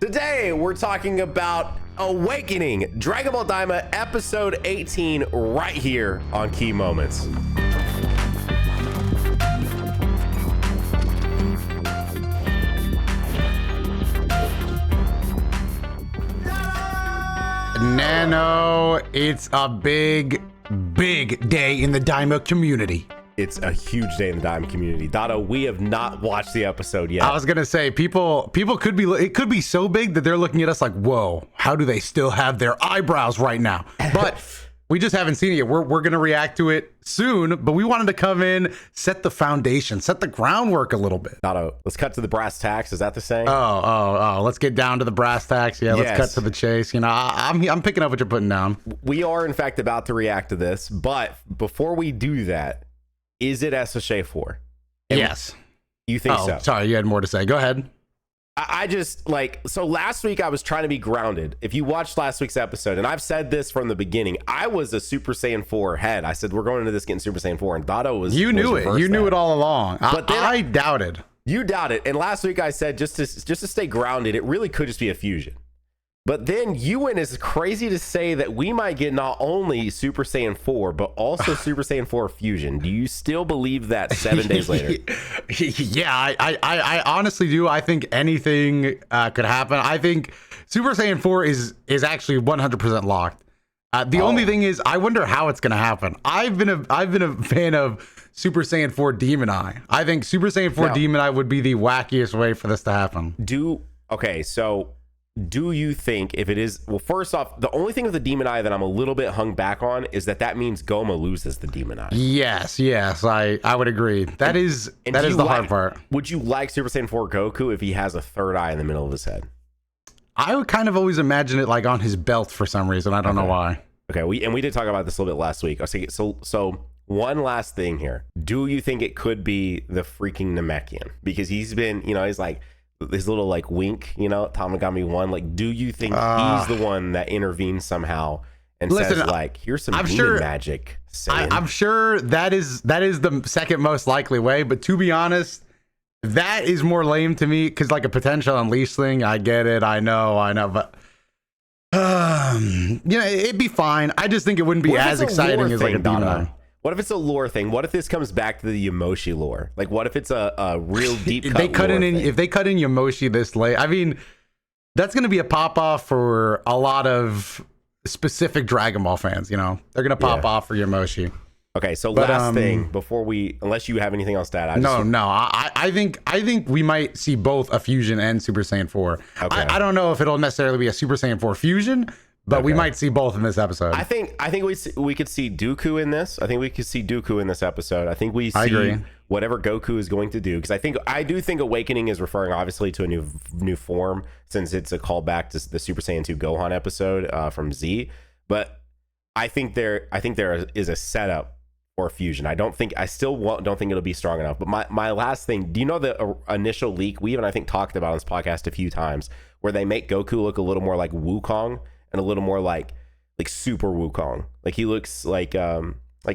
Today, we're talking about Awakening, Dragon Ball Daima, episode 18, right here on Key Moments. Nano, it's a big day in the Daima community. It's a huge day in the Daima community. Dato, we have not watched the episode yet. I was gonna say, people could be, it could be so big that they're looking at us like, whoa, how do they still have their eyebrows right now? But we just haven't seen it yet. We're gonna react to it soon, but we wanted to come in, set the foundation, set the groundwork a little bit. Dato, let's cut to the brass tacks. Is that the saying? Oh, let's get down to the brass tacks. Yeah, let's Yes. cut to the chase. You know, I'm picking up what you're putting down. We are, in fact, about to react to this, but before we do that, is it SSJ4? Yes. You think so? Sorry, you had more to say. Go ahead. I just so last week I was trying to be grounded. If you watched last week's episode, and I've said this from the beginning, I was a Super Saiyan 4 head. I said, we're going into this getting Super Saiyan 4, and Dato was. You knew it. You knew it all along. But then I doubted. You doubted. And last week I said, just to stay grounded, it really could just be a fusion. But then you went as crazy to say that we might get not only Super Saiyan 4, but also Super Saiyan 4 Fusion. Do you still believe that 7 days later? Yeah, I honestly do. I think anything could happen. I think Super Saiyan 4 is actually 100% locked. The only thing is, I wonder how it's going to happen. I've been a fan of Super Saiyan 4 Demon Eye. I think Super Saiyan 4 Demon Eye would be the wackiest way for this to happen. Do you think if it is, well, first off, the only thing with the Demon Eye that I'm a little bit hung back on is that means Goma loses the Demon Eye. Yes, I would agree. That is the hard part. Would you like Super Saiyan 4 Goku if he has a third eye in the middle of his head? I would kind of always imagine it like on his belt for some reason. I don't know why. Okay, we did talk about this a little bit last week. I was thinking, so one last thing here. Do you think it could be the freaking Namekian? Because he's been, he's like, his little like wink, Tamagami 1, like, do you think he's the one that intervenes somehow and says like, here's some demon magic? I'm sure that is the second most likely way, but to be honest, that is more lame to me because like a potential unleash thing, I get it, I know, but it'd be fine. I just think it wouldn't be as exciting as like a Demon Eye. What if it's a lore thing? What if this comes back to the Yamoshi lore? Like, what if it's a real deep cut if they cut in Yamoshi this late, I mean, that's going to be a pop off for a lot of specific Dragon Ball fans. They're going to pop off for Yamoshi. Okay, so last thing before unless you have anything else to add. I think we might see both a fusion and Super Saiyan 4. Okay. I don't know if it'll necessarily be a Super Saiyan 4 fusion, but we might see both in this episode. I think we could see Dooku in this. I think we could see Dooku in this episode. I think we see whatever Goku is going to do, because I do think Awakening is referring obviously to a new form, since it's a callback to the Super Saiyan 2 Gohan episode from Z. But I think there is a setup for fusion. I still don't think it'll be strong enough. But my last thing, do you know the initial leak we even I think talked about on this podcast a few times, where they make Goku look a little more like Wukong and a little more like Super Wukong. Like he looks like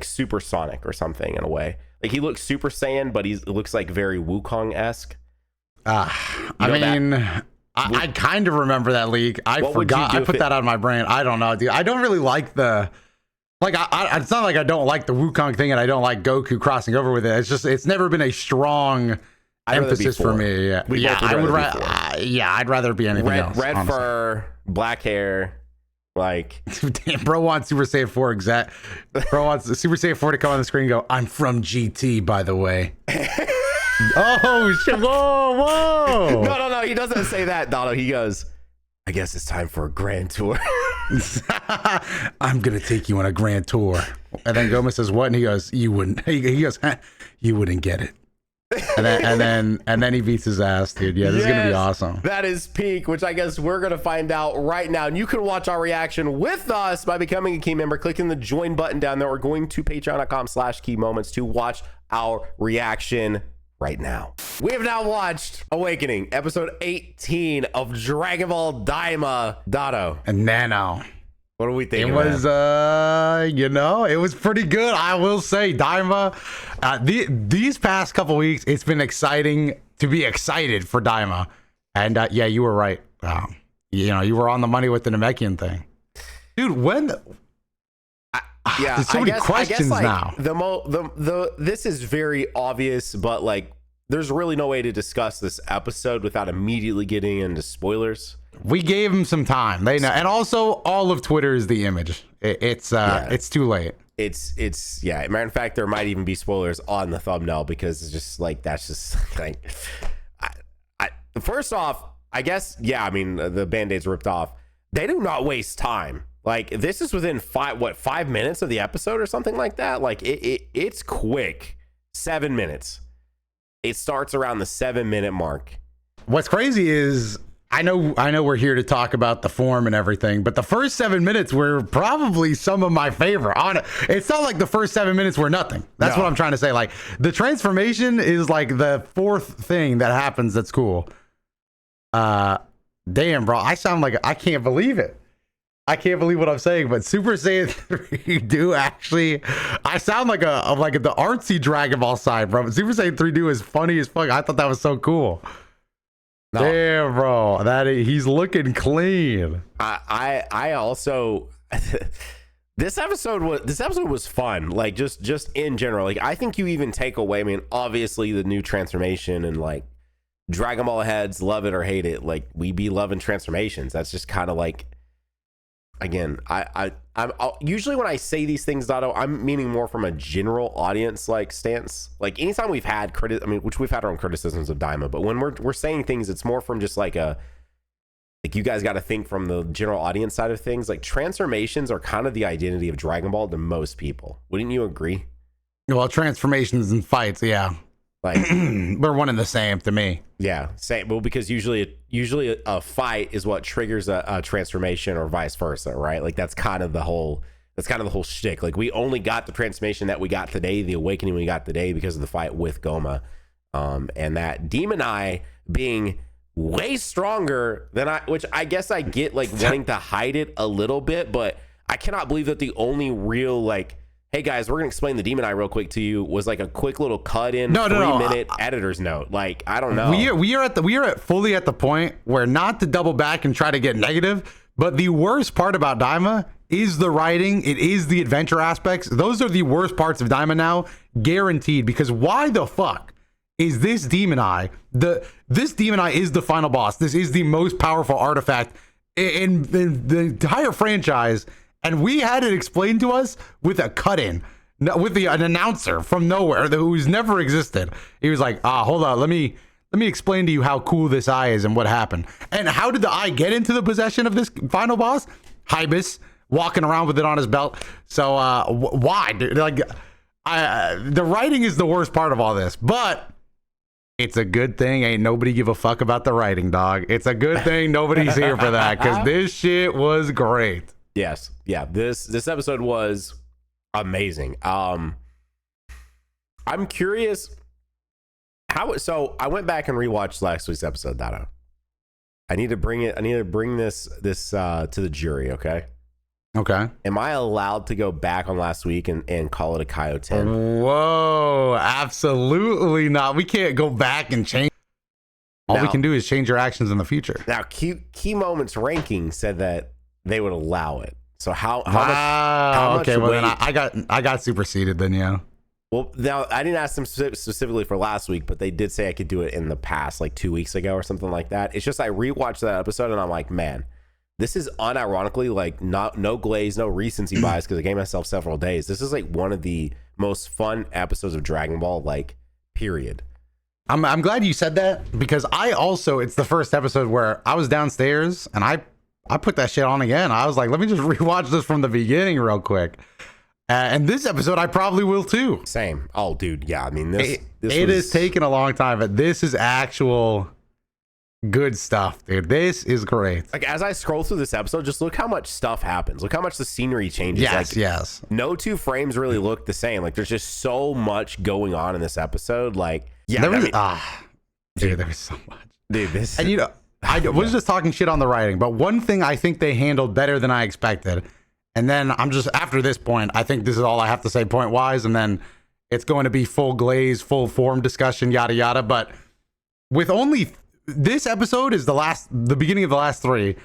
Super Sonic or something in a way. Like he looks Super Saiyan, but he looks like very Wukong-esque. I kind of remember that leak. I forgot. I put that out of my brain. I don't know, dude. I don't really like the it's not like I don't like the Wukong thing and I don't like Goku crossing over with it. It's just it's never been a strong emphasis for me. I'd rather be anything else. Red fur, black hair. Like, damn, bro wants Super Saiyan 4 Bro wants Super Saiyan 4 to come on the screen and go, I'm from GT, by the way. Oh, shit. Whoa. No. He doesn't say that, Dono. He goes, I guess it's time for a grand tour. I'm going to take you on a grand tour. And then Goma says, what? And he goes, you wouldn't. He goes, you wouldn't get it. And then he beats his ass, dude. Yeah, this is gonna be awesome. That is peak, which I guess we're gonna find out right now. And you can watch our reaction with us by becoming a Key member, clicking the join button down there, or going to patreon.com/key moments to watch our reaction right now. We have now watched Awakening, episode 18 of Dragon Ball Daima. Dato and Nano. What do we think? It was, it was pretty good. I will say, Daima. These past couple weeks, it's been exciting to be excited for Daima, and yeah, you were right. You were on the money with the Namekian thing, dude. Yeah, there's so many questions like, now. This is very obvious, but like, there's really no way to discuss this episode without immediately getting into spoilers. We gave them some time. They know, and also all of Twitter is the image. It's too late. It's matter of fact, there might even be spoilers on the thumbnail because it's just like that's just like. First off, I guess I mean the Band-Aids ripped off. They do not waste time. Like this is within 5 minutes of the episode or something like that. Like it's quick. 7 minutes. It starts around the 7-minute mark. What's crazy is I know we're here to talk about the form and everything, but the first 7 minutes were probably some of my favorite. It's not like the first 7 minutes were nothing. That's what I'm trying to say. Like the transformation is like the fourth thing that happens that's cool. Damn, bro, I sound like I can't believe it. I can't believe what I'm saying, but Super Saiyan 3 do actually. I sound like the artsy Dragon Ball side, bro. But Super Saiyan 3 do is funny as fuck. I thought that was so cool. No. Damn, bro, he's looking clean. I also. This episode was fun. Like just in general. Like I think you even take away. I mean, obviously the new transformation and like Dragon Ball heads love it or hate it. Like we be loving transformations. That's just kind of like. Again, I'm usually when I say these things, Dotto, I'm meaning more from a general audience like stance. Like anytime we've had which we've had our own criticisms of Daima, but when we're saying things, it's more from just like you guys got to think from the general audience side of things. Like transformations are kind of the identity of Dragon Ball to most people. Wouldn't you agree? Well, transformations and fights, yeah. Like we're one and the same to me. Yeah, same. Well, because usually a fight is what triggers a transformation or vice versa, right? Like that's kind of the whole shtick. Like we only got the transformation that we got today, the awakening we got today because of the fight with Goma, and that Demon Eye being way stronger than which I guess I get like wanting to hide it a little bit, but I cannot believe that the only real like. Hey guys, we're gonna explain the Demon Eye real quick to you. Was like a quick little cut in 3-minute editor's note. Like I don't know. We are fully at the point where not to double back and try to get negative, but the worst part about Daima is the writing. It is the adventure aspects. Those are the worst parts of Daima now, guaranteed. Because why the fuck is this Demon Eye? This Demon Eye is the final boss. This is the most powerful artifact in the entire franchise. And we had it explained to us with a cut-in, with an announcer from nowhere who's never existed. He was like, hold on, let me explain to you how cool this eye is and what happened. And how did the eye get into the possession of this final boss? Hybis walking around with it on his belt. So why? Like, the writing is the worst part of all this, but it's a good thing ain't nobody give a fuck about the writing, dog. It's a good thing nobody's here for that because this shit was great. Yes. Yeah. This episode was amazing. I'm curious so I went back and rewatched last week's episode, Dado. I need to bring this to the jury, okay? Okay. Am I allowed to go back on last week and call it a Kaio 10? Whoa, absolutely not. We can't go back and change. All we can do is change your actions in the future. Now, Key Moments ranking said that they would allow it. So how much okay, well then I got superseded then, yeah. Well, now I didn't ask them specifically for last week, but they did say I could do it in the past, like 2 weeks ago or something like that. It's just I rewatched that episode and I'm like, man, this is unironically like no glaze, no recency bias because I gave myself several days. This is like one of the most fun episodes of Dragon Ball, like period. I'm glad you said that because it's the first episode where I was downstairs and I put that shit on again. I was like, let me just rewatch this from the beginning real quick. And this episode, I probably will too. Same. Oh, dude. Yeah. I mean, it has taken a long time, but this is actual good stuff, dude. This is great. Like, as I scroll through this episode, just look how much stuff happens. Look how much the scenery changes. Yes. No two frames really look the same. Like, there's just so much going on in this episode. Like, yeah. Dude, there was so much. Dude, this. And I was just talking shit on the writing, but one thing I think they handled better than I expected. And then I'm just, after this point, I think this is all I have to say point wise. And then it's going to be full glaze, full form discussion, yada, yada. But with only this episode is the beginning of the last 3.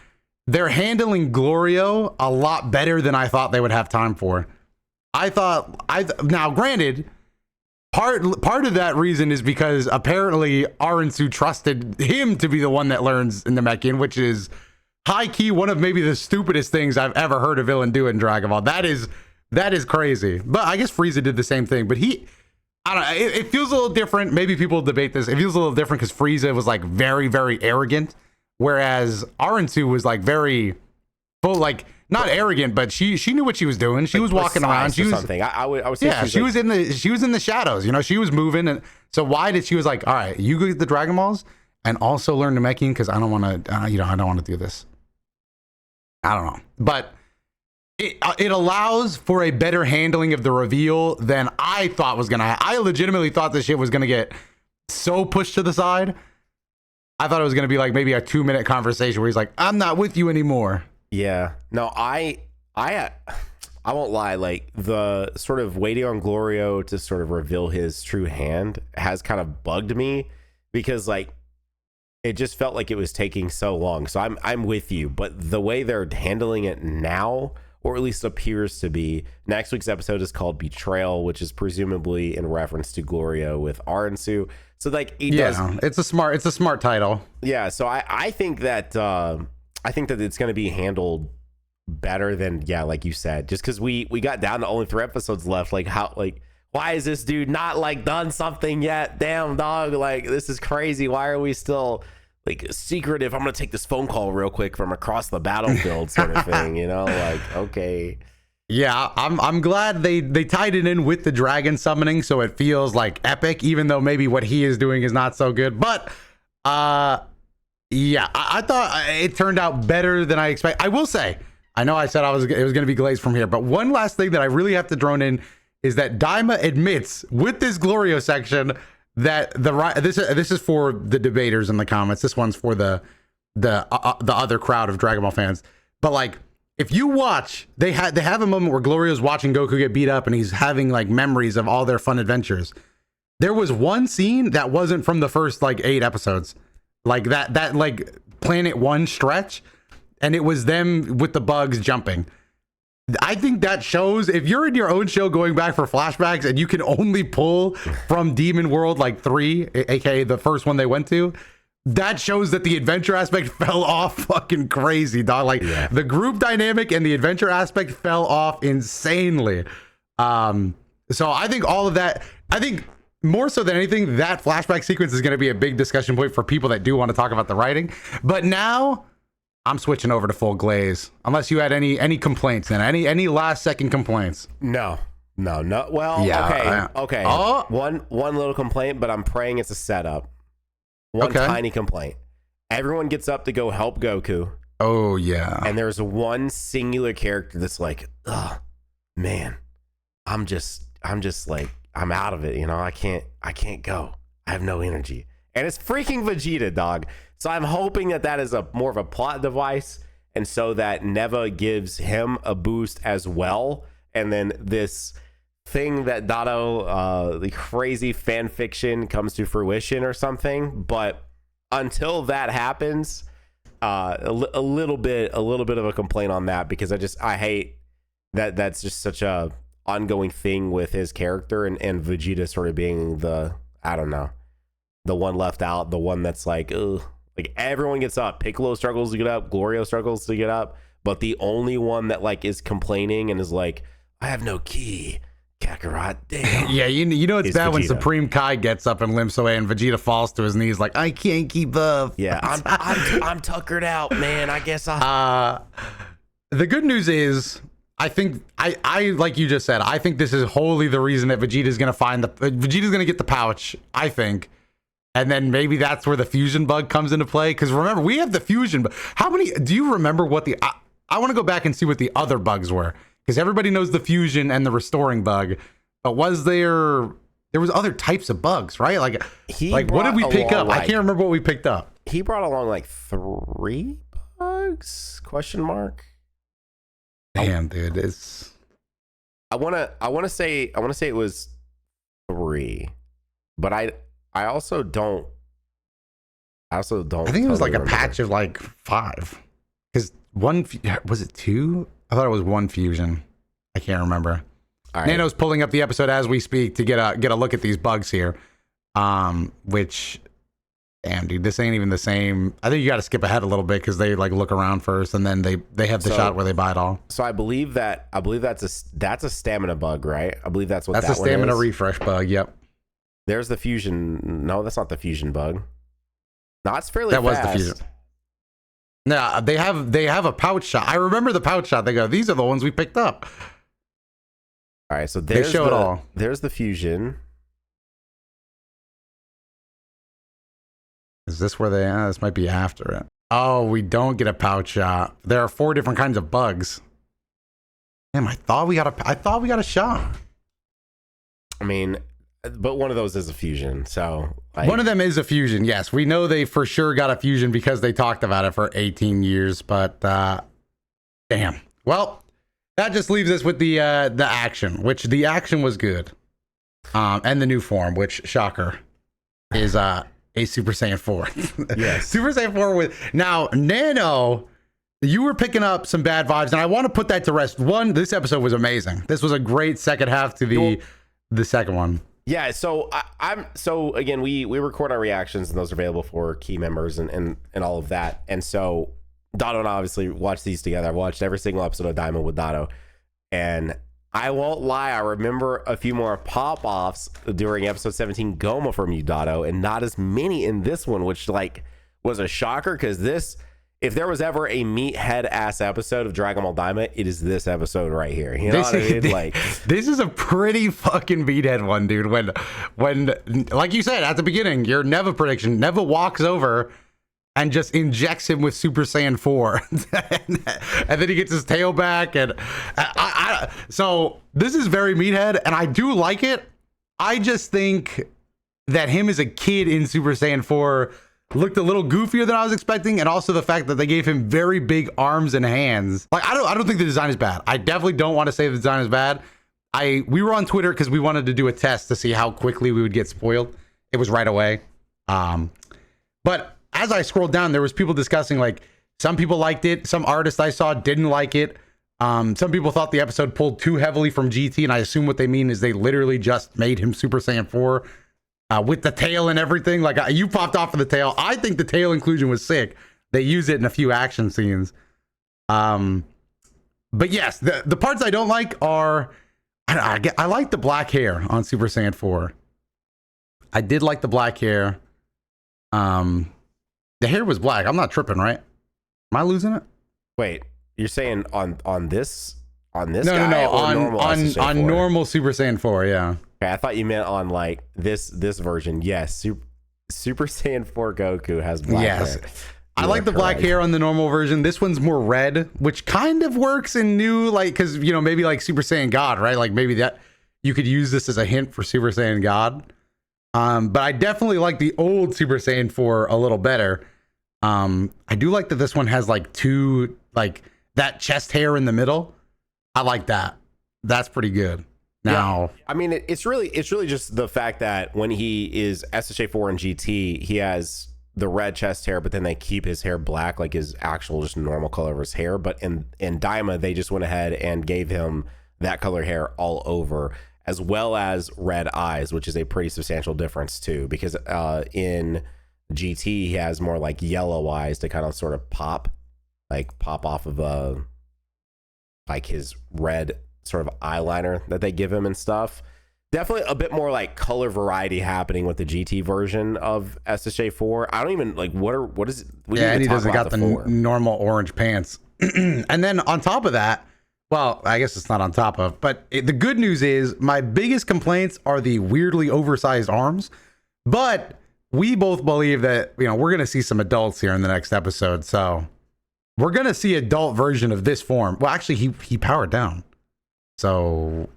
They're handling Glorio a lot better than I thought they would have time for. Now granted, part of that reason is because apparently Aransu trusted him to be the one that learns in the Namekian, which is high key one of maybe the stupidest things I've ever heard a villain do in Dragon Ball. That is crazy. But I guess Frieza did the same thing. But I don't know. It feels a little different. Maybe people debate this. It feels a little different because Frieza was like very, very arrogant, whereas Aransu was like very full, like not arrogant, but she knew what she was doing. She was walking around. She was something. I would say yeah. She was in the shadows. You know, she was moving, and so why did she was like, all right, you go get the Dragon Balls and also learn Namekian because I don't want to. I don't want to do this. I don't know, but. It allows for a better handling of the reveal than I thought was gonna. I legitimately thought this shit was gonna get so pushed to the side. I thought it was gonna be like maybe a 2-minute conversation where he's like, "I'm not with you anymore." Yeah. No, I won't lie. Like the sort of waiting on Glorio to sort of reveal his true hand has kind of bugged me because like it just felt like it was taking so long. So I'm with you, but the way they're handling it now, or at least appears to be. Next week's episode is called Betrayal, which is presumably in reference to Glorio with Aransu. So like it's a smart title. Yeah, so I think that it's going to be handled better than like you said. Just because we got down to only 3 episodes left. Like why is this dude not like done something yet? Damn dog, like this is crazy. Why are we still like secretive? I'm gonna take this phone call real quick from across the battlefield sort of thing, you know, like okay. Yeah, I'm glad they tied it in with the dragon summoning so it feels like epic, even though maybe what he is doing is not so good. But I thought it turned out better than I expected. I will say, I know I said it was gonna be glazed from here, but one last thing that I really have to drone in is that Daima admits with this Glorio section that this is for the debaters in the comments. This one's for the other crowd of Dragon Ball fans. But like, if you watch, they have a moment where Glorio's watching Goku get beat up, and he's having like memories of all their fun adventures. There was one scene that wasn't from the first like 8 episodes, like that like Planet One stretch, and it was them with the bugs jumping. I think that shows if you're in your own show going back for flashbacks and you can only pull from Demon World like 3, aka the first one they went to, that shows that the adventure aspect fell off fucking crazy, dog. Like the group dynamic and the adventure aspect fell off insanely. So I think all of that, I think more so than anything, that flashback sequence is going to be a big discussion point for people that do want to talk about the writing. But now I'm switching over to full glaze. Unless you had any complaints, and any last second complaints. No. Well, yeah, okay. Oh. One little complaint, but I'm praying it's a setup. One tiny complaint. Everyone gets up to go help Goku. Oh yeah. And there's one singular character that's like, oh man, I'm just like, I'm out of it. You know, I can't go. I have no energy. And it's freaking Vegeta, dog. So I'm hoping that is more of a plot device, and so that Neva gives him a boost as well, and then this thing that Dato, the crazy fan fiction, comes to fruition or something. But until that happens, a little bit of a complaint on that, because I hate that that's just such a ongoing thing with his character, and Vegeta sort of being the, I don't know, the one left out, the one that's like, ugh. Like everyone gets up. Piccolo struggles to get up. Glorio struggles to get up. But the only one that like is complaining and is like, I have no ki. Kakarot, damn. Yeah, you know it's bad Vegeta. When Supreme Kai gets up and limps away and Vegeta falls to his knees like, I can't keep up. Yeah, I'm tuckered out, man. I guess I. The good news is, I think I like you just said, I think this is wholly the reason that Vegeta's gonna get the pouch. I think. And then maybe that's where the fusion bug comes into play. Because remember, we have the fusion. But how many? Do you remember what the? I want to go back and see what the other bugs were. Because everybody knows the fusion and the restoring bug. But was there was other types of bugs, right? Like what did we pick up? I can't remember what we picked up. He brought along like 3 bugs? Question mark. Damn, dude, it's. I wanna say it was 3, but I also don't I also don't. I think it was like a patch of like 5. Because was it 2? I thought it was 1 fusion. I can't remember. All right. Nano's pulling up the episode as we speak to get a look at these bugs here. Which, damn, dude, this ain't even the same. I think you got to skip ahead a little bit because they like look around first, and then they have the shot where they buy it all. So I believe that's a stamina bug, right? I believe that's a stamina refresh bug. Yep. There's the fusion. No, that's not the fusion bug. No, it's fairly fast. That was the fusion. No, they have a pouch shot. I remember the pouch shot. They go, these are the ones we picked up. All right, so they show it all. There's the fusion. Is this where they? This might be after it. Oh, we don't get a pouch shot. There are 4 different kinds of bugs. Damn, I thought we got a shot. I mean, but one of those is a fusion. So one of them is a fusion. Yes, we know they for sure got a fusion because they talked about it for 18 years. But damn. Well, that just leaves us with the action, which the action was good, and the new form, which shocker, is a Super Saiyan 4. Yes, Super Saiyan 4 with now Nano. You were picking up some bad vibes, and I want to put that to rest. One, this episode was amazing. This was a great second half to the second one. Yeah, so so again, we record our reactions, and those are available for key members and all of that. And so Dato and I obviously watched these together. I've watched every single episode of Daima with Dato, and I won't lie, I remember a few more pop-offs during episode 17 Goma from you, Dato, and not as many in this one, which like was a shocker, because this, if there was ever a meathead ass episode of Dragon Ball Daima, it is this episode right here. You know what I mean? Like, this is a pretty fucking meathead one, dude. When like you said at the beginning, your Neva prediction, Neva walks over and just injects him with Super Saiyan 4. And then he gets his tail back. And so this is very meathead, and I do like it. I just think that him as a kid in Super Saiyan 4 looked a little goofier than I was expecting, and also the fact that they gave him very big arms and hands. Like, I don't think the design is bad. I definitely don't want to say the design is bad. We were on Twitter because we wanted to do a test to see how quickly we would get spoiled. It was right away. But as I scrolled down, there was people discussing, like, some people liked it. Some artists I saw didn't like it. Some people thought the episode pulled too heavily from GT, and I assume what they mean is they literally just made him Super Saiyan 4 with the tail and everything. Like, you popped off of the tail. I think the tail inclusion was sick. They use it in a few action scenes. But yes, the parts I don't like are, I like the black hair on Super Saiyan 4. I did like the black hair. The hair was black. I'm not tripping, right? Am I losing it? Wait, you're saying on this no, guy? No, on normal Super Saiyan 4, yeah. Okay, I thought you meant on like this version. Yes, Super Saiyan 4 Goku has black hair. I like the black hair on the normal version. This one's more red, which kind of works in new, like, because, you know, maybe like Super Saiyan God, right? Like maybe that you could use this as a hint for Super Saiyan God. But I definitely like the old Super Saiyan 4 a little better. I do like that this one has like 2, like that chest hair in the middle. I like that. That's pretty good. Now, yeah, I mean, it's really just the fact that when he is SSJ4 and GT, he has the red chest hair, but then they keep his hair black, like his actual just normal color of his hair. But in Daima, they just went ahead and gave him that color hair all over, as well as red eyes, which is a pretty substantial difference too, because in GT he has more like yellow eyes to kind of sort of pop off of like his red sort of eyeliner that they give him and stuff. Definitely a bit more like color variety happening with the GT version of SSJ4. I don't even like what is it? Yeah, and he doesn't got the normal orange pants. And then on top of that, well, I guess it's not on top of, but the good news is my biggest complaints are the weirdly oversized arms. But we both believe that, you know, we're going to see some adults here in the next episode. So we're going to see adult version of this form. Well, actually, he powered down. So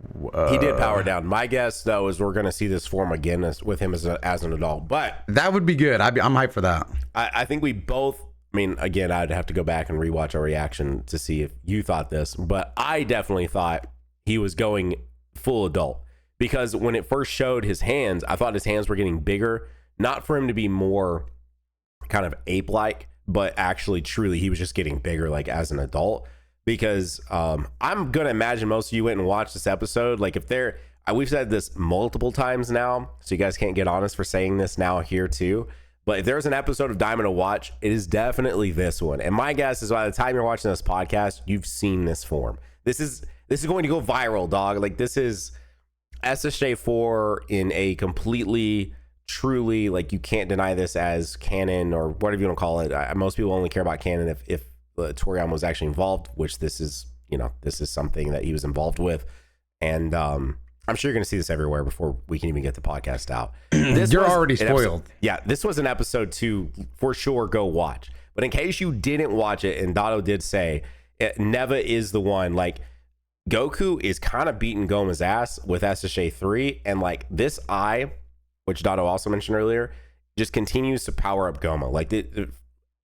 he did power down. My guess, though, is we're going to see this form again with him as an adult. But that would be good. I'm hyped for that. I think we both. I mean, again, I'd have to go back and rewatch our reaction to see if you thought this, but I definitely thought he was going full adult, because when it first showed his hands, I thought his hands were getting bigger, not for him to be more kind of ape-like, but actually truly he was just getting bigger like as an adult. Because I'm gonna imagine most of you went and watched this episode. Like if they're, we've said this multiple times now, so you guys can't get on us for saying this now here too. But if there's an episode of Daima to watch, it is definitely this one. And my guess is by the time you're watching this podcast, you've seen this form. This is going to go viral, dog. Like this is SSJ4 in a completely, truly, like you can't deny this as canon or whatever you want to call it. Most people only care about canon if Toriyama was actually involved, which this is, this is something that he was involved with. And I'm sure you're going to see this everywhere before we can even get the podcast out. You're already spoiled. This was an episode to for sure go watch. But in case you didn't watch it, and Dato did say, Neva is the one, like Goku is kind of beating Goma's ass with SSJ3, and like this eye, which Dato also mentioned earlier, just continues to power up Goma. Like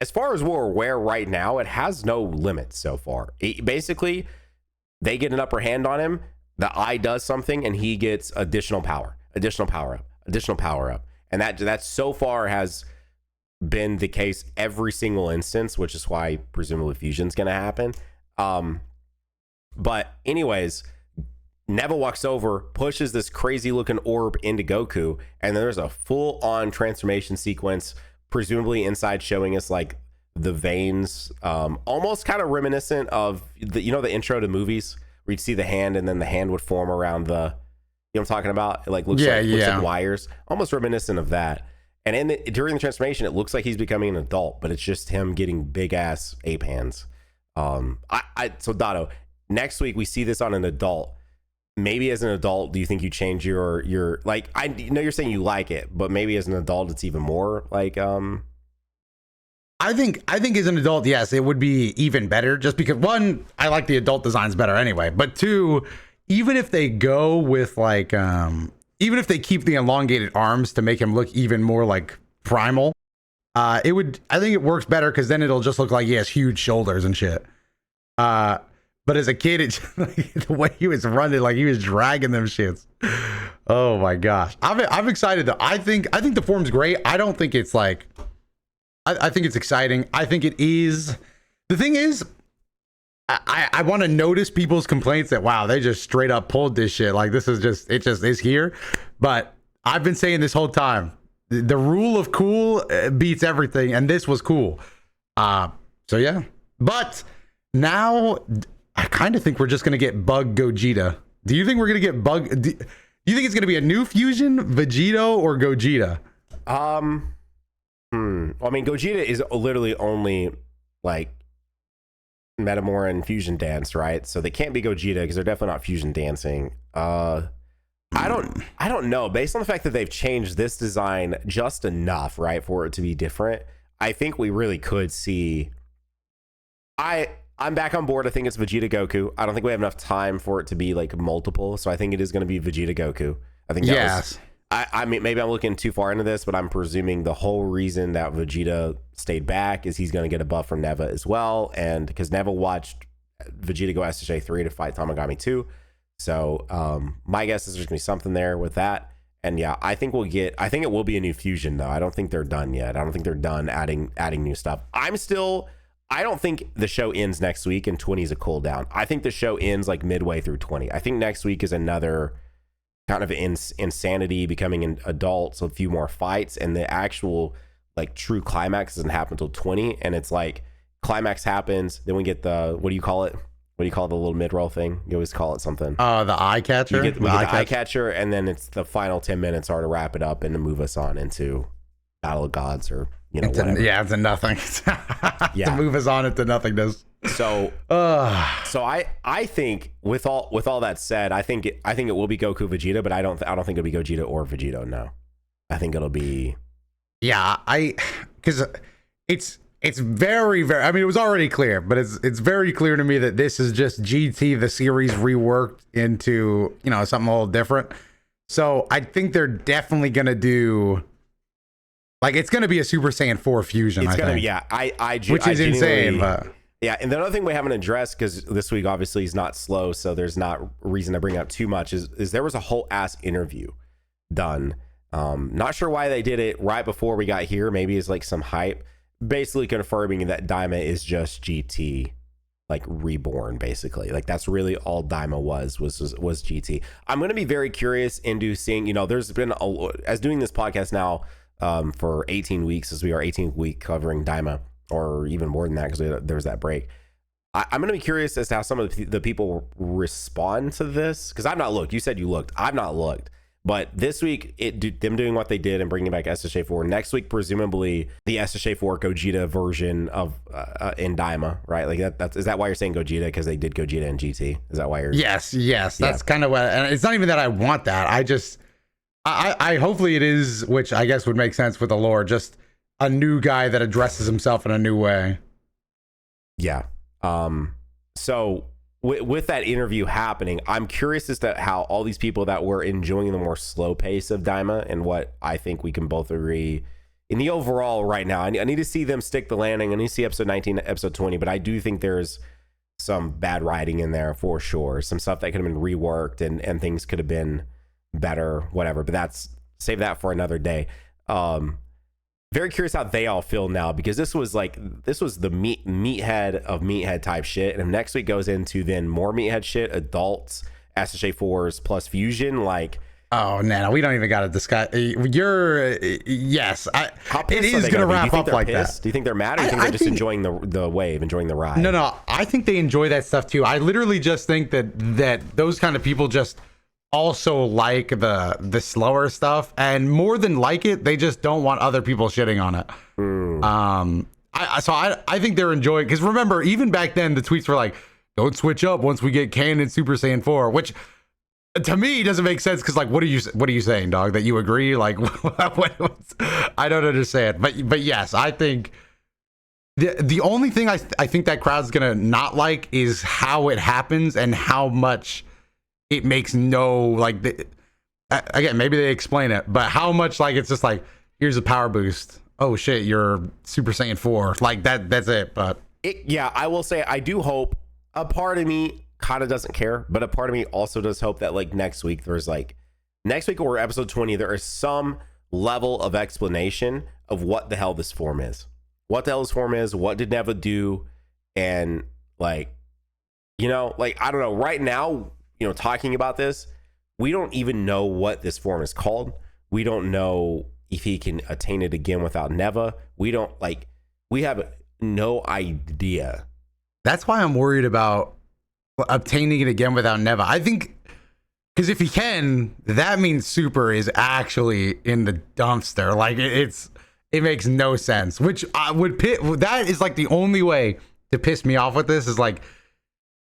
as far as we're aware right now, it has no limits so far. Basically, they get an upper hand on him, the eye does something, and he gets additional power up. And that so far has been the case every single instance, which is why presumably fusion's going to happen. But anyways, Neva walks over, pushes this crazy looking orb into Goku, and then there's a full on transformation sequence, presumably inside showing us like the veins, almost kind of reminiscent of the intro to movies where you'd see the hand and then the hand would form around the, what I'm talking about? It like looks like wires, almost reminiscent of that. And during the transformation, it looks like he's becoming an adult, but it's just him getting big ass ape hands. So Dato, next week we see this on an adult. Maybe as an adult, do you think you change your like? I know you're saying you like it, but maybe as an adult, it's even more like. I think as an adult, yes, it would be even better. Just because one, I like the adult designs better anyway. But two, even if they go with like, even if they keep the elongated arms to make him look even more like primal, it would. I think it works better because then it'll just look like he has huge shoulders and shit. But as a kid, it's like, the way he was running, like he was dragging them shits. Oh my gosh, I'm excited though. I think the form's great. I don't think it's like. I think it's exciting. I think it is. The thing is, I want to notice people's complaints that, wow, they just straight up pulled this shit. Like this is just, it just is here. But I've been saying this whole time, the rule of cool beats everything. And this was cool. So yeah, but now I kind of think we're just going to get Bug Gogeta. Do you think we're going to get Bug? Do you think it's going to be a new fusion, Vegito or Gogeta? Well, I mean, Gogeta is literally only like Metamora and Fusion Dance, right? So they can't be Gogeta because they're definitely not Fusion Dancing. I don't know. Based on the fact that they've changed this design just enough, right, for it to be different, I think we really could see. I'm back on board. I think it's Vegeta Goku. I don't think we have enough time for it to be like multiple, so I think it is going to be Vegeta Goku. I think I mean, maybe I'm looking too far into this, but I'm presuming the whole reason that Vegeta stayed back is he's going to get a buff from Neva as well. And because Neva watched Vegeta go SSJ3 to fight Tamagami 2. So my guess is there's going to be something there with that. And yeah, I think it will be a new fusion though. I don't think they're done yet. I don't think they're done adding new stuff. I don't think the show ends next week and 20 is a cooldown. I think the show ends like midway through 20. I think next week is another kind of insanity, becoming an adult, so a few more fights, and the actual like true climax doesn't happen until 20. And it's like climax happens, then we get the what do you call the little mid-roll thing? You always call it something. The eye catcher. We get the eye catcher, and then it's the final 10 minutes are to wrap it up and to move us on into Battle of Gods or whatever. It's a nothing. To move us on into nothingness. So I think with all that said, I think it will be Goku Vegeta, but I don't think it'll be Gogeta or Vegito. No, I think it'll be. Yeah, because it's very, very. I mean, it was already clear, but it's very clear to me that this is just GT the series reworked into something a little different. So I think they're definitely gonna do. Like it's gonna be a Super Saiyan 4 fusion. It's gonna be, which is insane. But. Yeah, and the other thing we haven't addressed, because this week obviously is not slow, so there's not reason to bring up too much, is there was a whole ass interview done Not sure why they did it right before we got here. Maybe it's like some hype, basically confirming that Daima is just GT, like reborn, basically. Like that's really all Daima was GT. I'm going to be very curious into seeing, you know, there's been as doing this podcast now for 18 weeks, as we are 18th week covering Daima, or even more than that because there's that break. I'm going to be curious as to how some of the people respond to this, because I've not looked. You said you looked. I've not looked. But this week, them doing what they did and bringing back SSJ4. Next week, presumably, the SSJ4 Gogeta version of in Daima, right? Like is that why you're saying Gogeta? Because they did Gogeta in GT. Is that why you're? Yes. That's kind of what. And it's not even that I want that. I hopefully it is, which I guess would make sense with the lore. Just a new guy that addresses himself in a new way. Yeah. So with that interview happening, I'm curious as to how all these people that were enjoying the more slow pace of Daima, and what I think we can both agree in the overall right now, I need to see them stick the landing. I need to see episode 19, episode 20, but I do think there's some bad writing in there for sure. Some stuff that could have been reworked and things could have been better, whatever, but save that for another day. Very curious how they all feel now, because this was the meathead of meathead type shit, and if next week goes into then more meathead shit, adults, SSJ4s plus fusion, like, oh no, we don't even got to discuss. Yes, it is going to wrap up like that. Do you think they're mad, or do you think they're just enjoying the wave, enjoying the ride? No, I think they enjoy that stuff too. I literally just think that those kind of people just also like the slower stuff, and more than like it, they just don't want other people shitting on it. I think they're enjoying, because remember, even back then the tweets were like, don't switch up once we get Canon Super Saiyan 4, which to me doesn't make sense, because like, what are you saying, dog? That you agree? Like, I don't understand. But yes, I think the only thing I think that crowd's gonna not like is how it happens and how much it makes no, like, again, maybe they explain it, but how much, like, it's just like, here's a power boost. Oh shit, you're Super Saiyan 4. Like that's it. But yeah, I will say, I do hope, a part of me kind of doesn't care, but a part of me also does hope that like next week or episode 20, there is some level of explanation of what the hell this form is. What did Neva do? And like, you know, like, I don't know, right now, you know, talking about this, we don't even know what this form is called. We don't know if he can attain it again without Neva. We have no idea. That's why I'm worried about obtaining it again without Neva. I think, because if he can, that means Super is actually in the dumpster. Like, it makes no sense, which that is like the only way to piss me off with this, is like,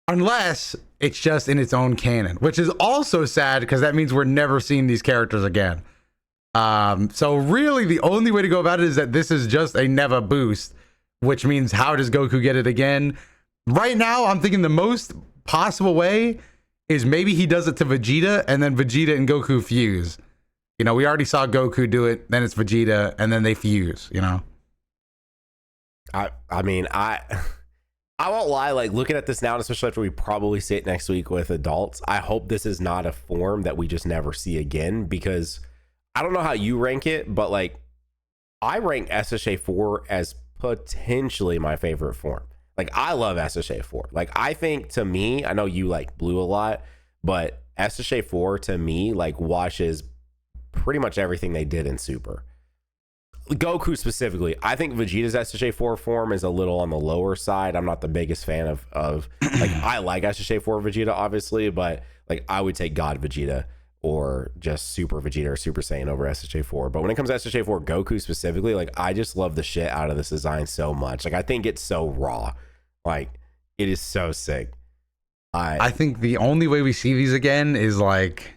unless it's just in its own canon, which is also sad, because that means we're never seeing these characters again. So really the only way to go about it is that this is just a Neva boost, which means how does Goku get it again? Right now, I'm thinking the most possible way is maybe he does it to Vegeta, and then Vegeta and Goku fuse. You know, we already saw Goku do it, then it's Vegeta, and then they fuse, you know? I mean, I won't lie, like, looking at this now, especially after we probably see it next week with adults, I hope this is not a form that we just never see again, because I don't know how you rank it, but like, I rank SSJ4 as potentially my favorite form. Like, I love SSJ4. Like, I think, to me, I know you like Blue a lot, but SSJ4 to me like washes pretty much everything they did in Super. Goku specifically, I think Vegeta's SSJ4 form is a little on the lower side. I'm not the biggest fan of like, I like SSJ4 Vegeta obviously, but like, I would take God Vegeta or just Super Vegeta or Super Saiyan over SSJ4. But when it comes to SSJ4 Goku specifically, like, I just love the shit out of this design so much. Like, I think it's so raw. Like, it is so sick. I think the only way we see these again is like,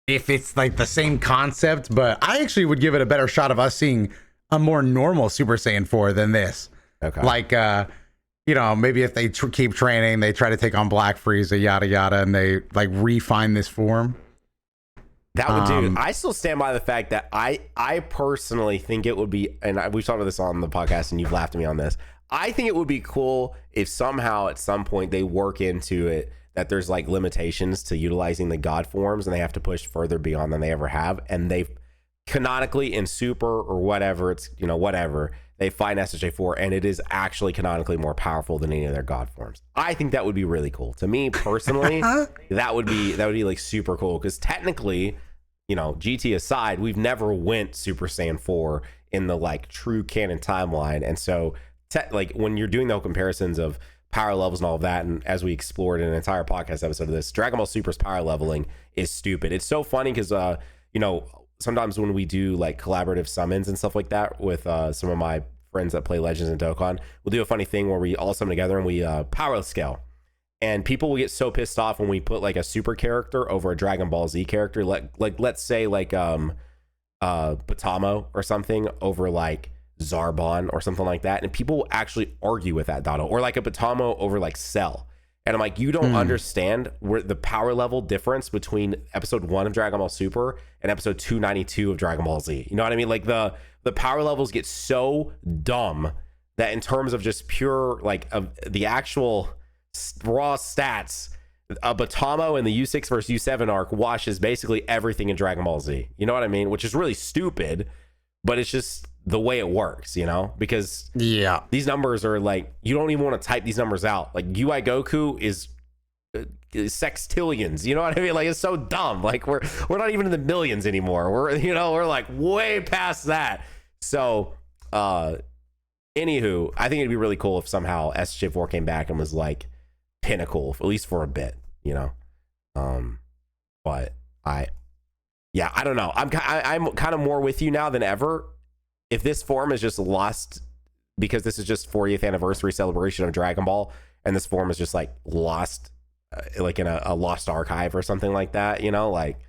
if it's like the same concept, but I actually would give it a better shot of us seeing a more normal Super Saiyan 4 than this. Okay. Like, you know, maybe if they keep training, they try to take on Black Frieza, yada yada, and they like refine this form. That would do. I still stand by the fact that I personally think it would be, and we've talked about this on the podcast, and you've laughed at me on this. I think it would be cool if somehow at some point they work into it that there's like limitations to utilizing the god forms, and they have to push further beyond than they ever have. And they canonically in Super or whatever, it's, you know, whatever, they find SSJ4, and it is actually canonically more powerful than any of their god forms. I think that would be really cool. To me personally, that would be like super cool, because technically, you know, GT aside, we've never went Super Saiyan 4 in the like true canon timeline. And so like when you're doing the whole comparisons of power levels and all of that, and as we explored in an entire podcast episode of this, Dragon Ball Super's power leveling is stupid. It's so funny because you know, sometimes when we do like collaborative summons and stuff like that with some of my friends that play Legends and Dokkan, we'll do a funny thing where we all summon together and we power scale, and people will get so pissed off when we put like a super character over a Dragon Ball Z character, like let's say like Batamo or something over like Zarbon or something like that, and people will actually argue with that, Doto, or like a Batamo over like Cell. And I'm like, you don't understand where the power level difference between episode 1 of Dragon Ball Super and episode 292 of Dragon Ball Z. You know what I mean? Like the power levels get so dumb that in terms of just pure like the actual raw stats, Batamo in the U6 versus U7 arc washes basically everything in Dragon Ball Z. You know what I mean? Which is really stupid, but it's just the way it works, you know, because these numbers are like, you don't even want to type these numbers out. Like UI Goku is sextillions, you know what I mean? Like, it's so dumb. Like we're not even in the millions anymore. We're like way past that. So anywho, I think it'd be really cool if somehow SSJ4 came back and was like pinnacle, at least for a bit, you know. But I don't know. I'm kind of more with you now than ever. If this form is just lost because this is just 40th anniversary celebration of Dragon Ball, and this form is just like lost, like in a lost archive or something like that, you know, like,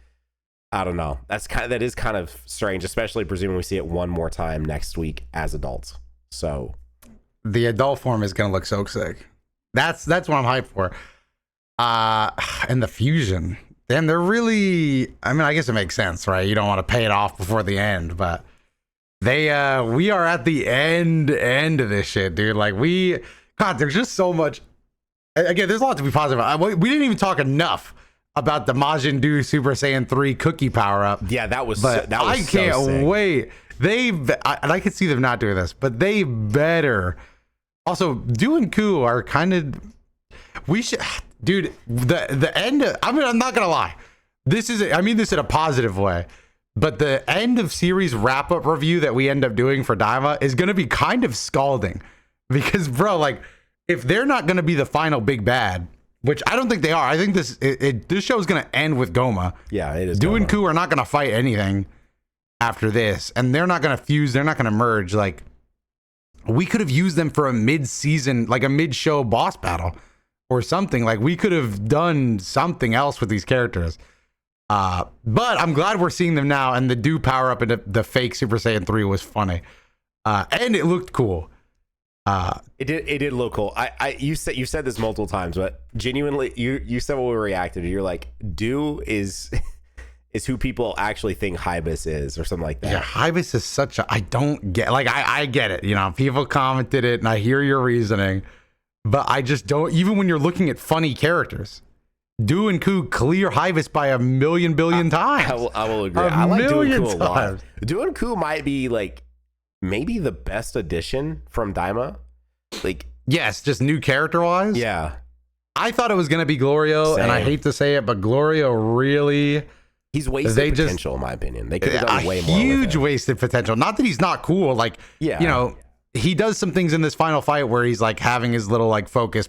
I don't know. That is kind of strange, especially presuming we see it one more time next week as adults. So the adult form is gonna look so sick. That's what I'm hyped for. And the fusion, then they're really, I mean, I guess it makes sense, right? You don't want to pay it off before the end, but we are at the end of this shit, dude. Like God, there's just so much. Again, there's a lot to be positive about. We didn't even talk enough about the Majin Buu Super Saiyan 3 cookie power up. Yeah, that was I can't wait. I can see them not doing this, but they better. Also, Du and Ku are kind of. We should, dude. The end. I'm not gonna lie. I mean this in a positive way. But the end of series wrap-up review that we end up doing for Daima is going to be kind of scalding. Because, bro, like, if they're not going to be the final big bad, which I don't think they are. I think this show is going to end with Goma. Yeah, it is. Du and Ku are not going to fight anything after this. And they're not going to fuse. They're not going to merge. Like, we could have used them for a mid-season, like a mid-show boss battle or something. Like, we could have done something else with these characters. But I'm glad we're seeing them now, and the Du power up into the fake Super Saiyan 3 was funny. And it looked cool. It did look cool. You said this multiple times, but genuinely, you said when we reacted, you're like, Du is who people actually think Hybis is, or something like that. Yeah, Hybis is such a, I don't get, like, I get it, you know, people commented it, and I hear your reasoning, but I just don't, even when you're looking at funny characters, Du and Ku clear Hybis by a million billion times. I will agree. I like Du and Ku a lot. Du and Ku might be like maybe the best addition from Daima. Like, yes, just new character wise. Yeah, I thought it was gonna be Glorio, and I hate to say it, but Glorio really, he's wasted potential, in my opinion. They could have done way more. Huge wasted potential. Not that he's not cool. Like, you know, he does some things in this final fight where he's like having his little like focus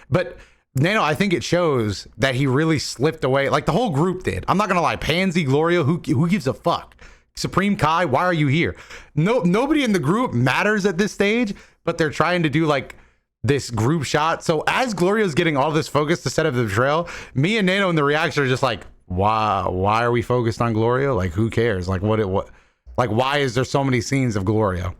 but. Nano, I think it shows that he really slipped away. Like the whole group did. I'm not gonna lie. Pansy, Glorio, who gives a fuck? Supreme Kai, why are you here? Nobody in the group matters at this stage, but they're trying to do like this group shot. So as Glorio's getting all this focus to set up the betrayal, me and Nano in the reaction are just like, why are we focused on Glorio? Like, who cares? Like like why is there so many scenes of Glorio?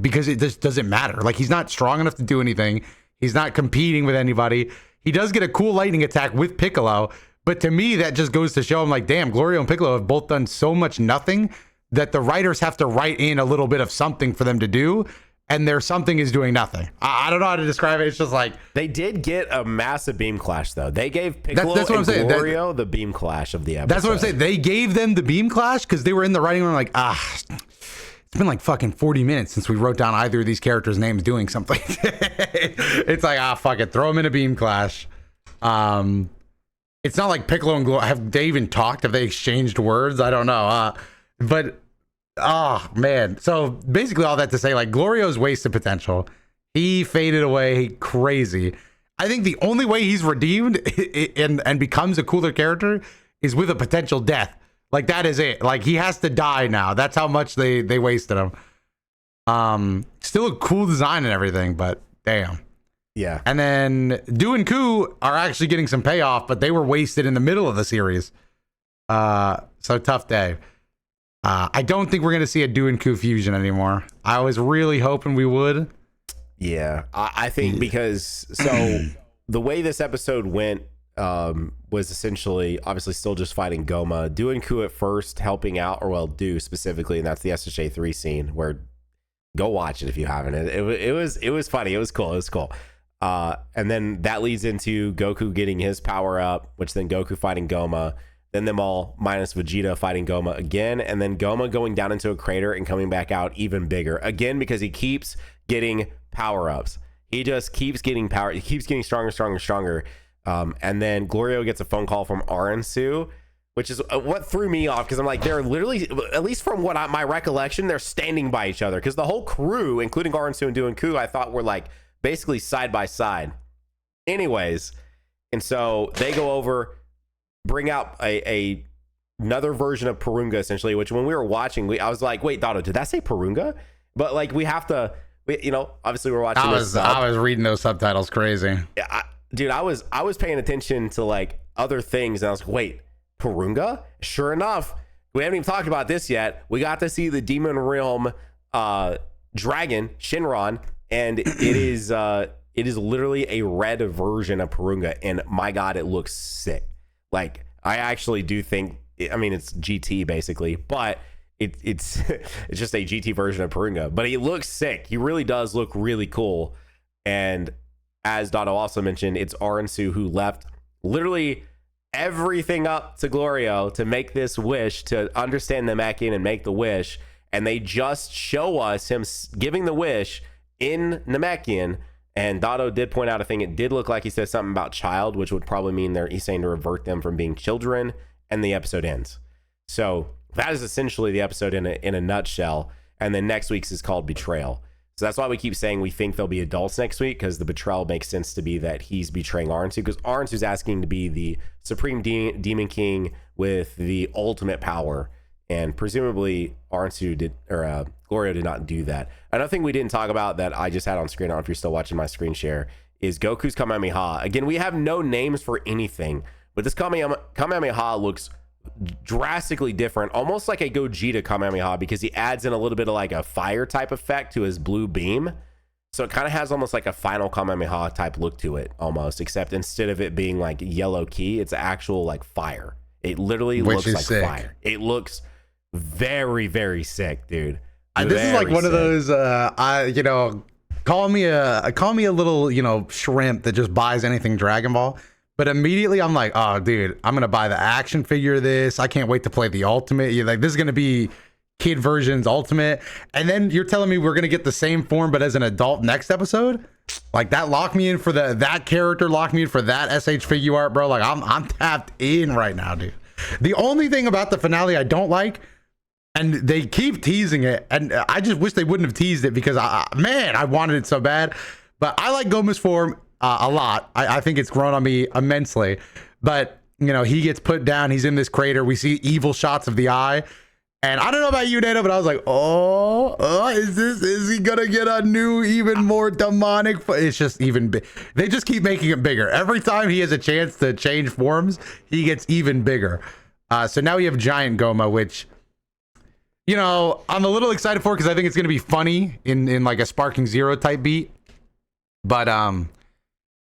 Because it just doesn't matter. Like, he's not strong enough to do anything. He's not competing with anybody. He does get a cool lightning attack with Piccolo, but to me, that just goes to show him like, damn, Glorio and Piccolo have both done so much nothing that the writers have to write in a little bit of something for them to do. and their something is doing nothing. I don't know how to describe it. It's just like they did get a massive beam clash though. They gave Piccolo that's what and I'm saying. Glorio the beam clash of the episode. That's what I'm saying. They gave them the beam clash because they were in the writing room like, it's been like fucking 40 minutes since we wrote down either of these characters' names doing something. It's like, fuck it, throw them in a beam clash. It's not like Piccolo and Glorio, have they even talked? Have they exchanged words? I don't know. But oh man. So basically all that to say, like, Glorio's wasted potential. He faded away crazy. I think the only way he's redeemed and becomes a cooler character is with a potential death. Like, that is it. Like, he has to die now. That's how much they wasted him. Still a cool design and everything, but damn. Yeah. And then Do and Ku are actually getting some payoff, but they were wasted in the middle of the series. So tough day. I don't think we're going to see a Do and Ku fusion anymore. I was really hoping we would. Yeah. I think because, so the way this episode went, was essentially obviously still just fighting Goma. Do and Ku at first helping out, or well, Do specifically, and that's the SSJ3 scene where go watch it if you haven't. It was funny. It was cool. And then that leads into Goku getting his power up, which then Goku fighting Goma, then them all minus Vegeta fighting Goma again, and then Goma going down into a crater and coming back out even bigger again because he keeps getting power ups. He just keeps getting power. He keeps getting stronger. And then Glorio gets a phone call from Aransu, which is what threw me off because I'm like, they're literally, at least from what my recollection, they're standing by each other because the whole crew, including Aransu and Do and Ku, I thought were like basically side by side. Anyways, and so they go over, bring out another version of Purunga essentially, which when we were watching, I was like, wait, Dato, did that say Purunga? But like we have to, obviously we're watching. I was reading those subtitles crazy. Dude, I was paying attention to like other things and I was like, wait, Purunga? Sure enough, we haven't even talked about this yet. We got to see the Demon Realm dragon, Shinron, and it is literally a red version of Purunga, and my god, it looks sick. Like, I actually do think, I mean, it's GT basically, but it's it's just a GT version of Purunga, but he looks sick. He really does look really cool. And as Dotto also mentioned, it's Aransu who left literally everything up to Glorio to make this wish, to understand the Namekian and make the wish. And they just show us him giving the wish in Namekian. And Dotto did point out a thing. It did look like he said something about child, which would probably mean he's saying to revert them from being children. And the episode ends. So that is essentially the episode in a nutshell. And then next week's is called Betrayal. So that's why we keep saying we think they'll be adults next week, because the betrayal makes sense to be that he's betraying Aransu, because Aransu's asking to be the Supreme Demon King with the ultimate power, and presumably Aransu Glorio did not do that. Another thing we didn't talk about that I just had on screen, I don't know if you're still watching my screen share, is Goku's Kamehameha. Again, we have no names for anything, but this Kamehameha looks drastically different, almost like a Gogeta Kamehameha, because he adds in a little bit of like a fire type effect to his blue beam. So it kind of has almost like a final Kamehameha type look to it almost, except instead of it being like yellow ki, it's actual like fire. It literally looks like sick. Fire. It looks very, very sick, dude. This is like one of those call me a little, shrimp that just buys anything Dragon Ball. But immediately I'm like, oh, dude, I'm going to buy the action figure of this. I can't wait to play the Ultimate. You're like, this is going to be kid version's Ultimate. And then you're telling me we're going to get the same form, but as an adult next episode? Like, that locked me in for that character, locked me in for that SH figure art, bro. Like, I'm tapped in right now, dude. The only thing about the finale I don't like, and they keep teasing it, and I just wish they wouldn't have teased it, because, I wanted it so bad. But I like Goma's form a lot. I think it's grown on me immensely. But, he gets put down. He's in this crater. We see evil shots of the eye. And I don't know about you, Dana, but I was like, is he going to get a new, even more demonic? It's just even big. They just keep making it bigger. Every time he has a chance to change forms, he gets even bigger. So now we have Giant Goma, which, I'm a little excited for, because I think it's going to be funny in like a Sparking Zero type beat. But,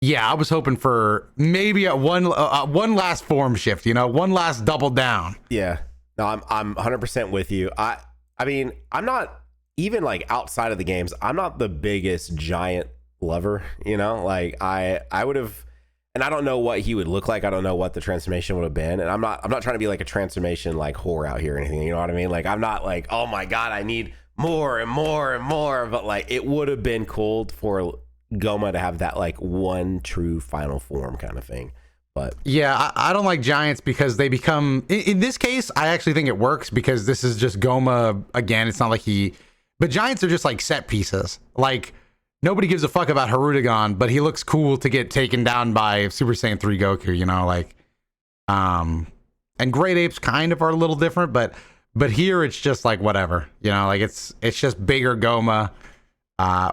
yeah, I was hoping for maybe one last form shift, one last double down. Yeah, no, I'm 100% with you. I mean, I'm not even like outside of the games, I'm not the biggest giant lover, you know? Like I would have, and I don't know what he would look like. I don't know what the transformation would have been. And I'm not trying to be like a transformation like whore out here or anything. You know what I mean? Like I'm not like, oh my God, I need more and more and more. But like it would have been cool for Goma to have that like one true final form kind of thing. But yeah, I don't like giants because they become, in this case, I actually think it works because this is just Goma again. It's not like but giants are just like set pieces. Like nobody gives a fuck about Harudagon, but he looks cool to get taken down by Super Saiyan 3 Goku, you know, like, and Great Apes kind of are a little different, but here it's just like whatever, you know, like it's just bigger Goma,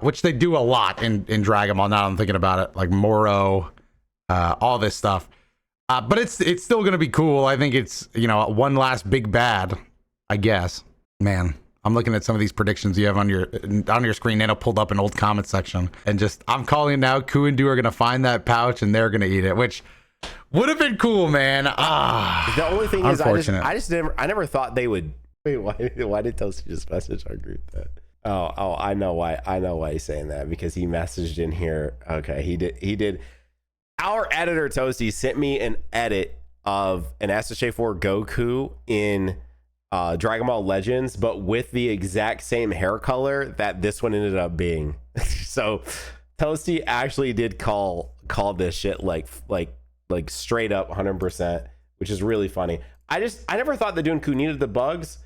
which they do a lot in Dragon Ball. Now I'm thinking about it, like Moro, all this stuff. But it's still going to be cool. I think it's, you know, one last big bad, I guess. Man, I'm looking at some of these predictions you have on your screen. Nano pulled up an old comment section and I'm calling it now. Ku and Du are going to find that pouch and they're going to eat it, which would have been cool, man. The only thing is I never thought they would. Wait, why did Toasty just message our group that? Oh, I know why he's saying that, because he messaged in here. Okay, he did. Our editor Toasty sent me an edit of an SSJ4 Goku in Dragon Ball Legends, but with the exact same hair color that this one ended up being. So Toasty actually did call this shit like straight up 100%, which is really funny. I never thought the Dunku needed the bugs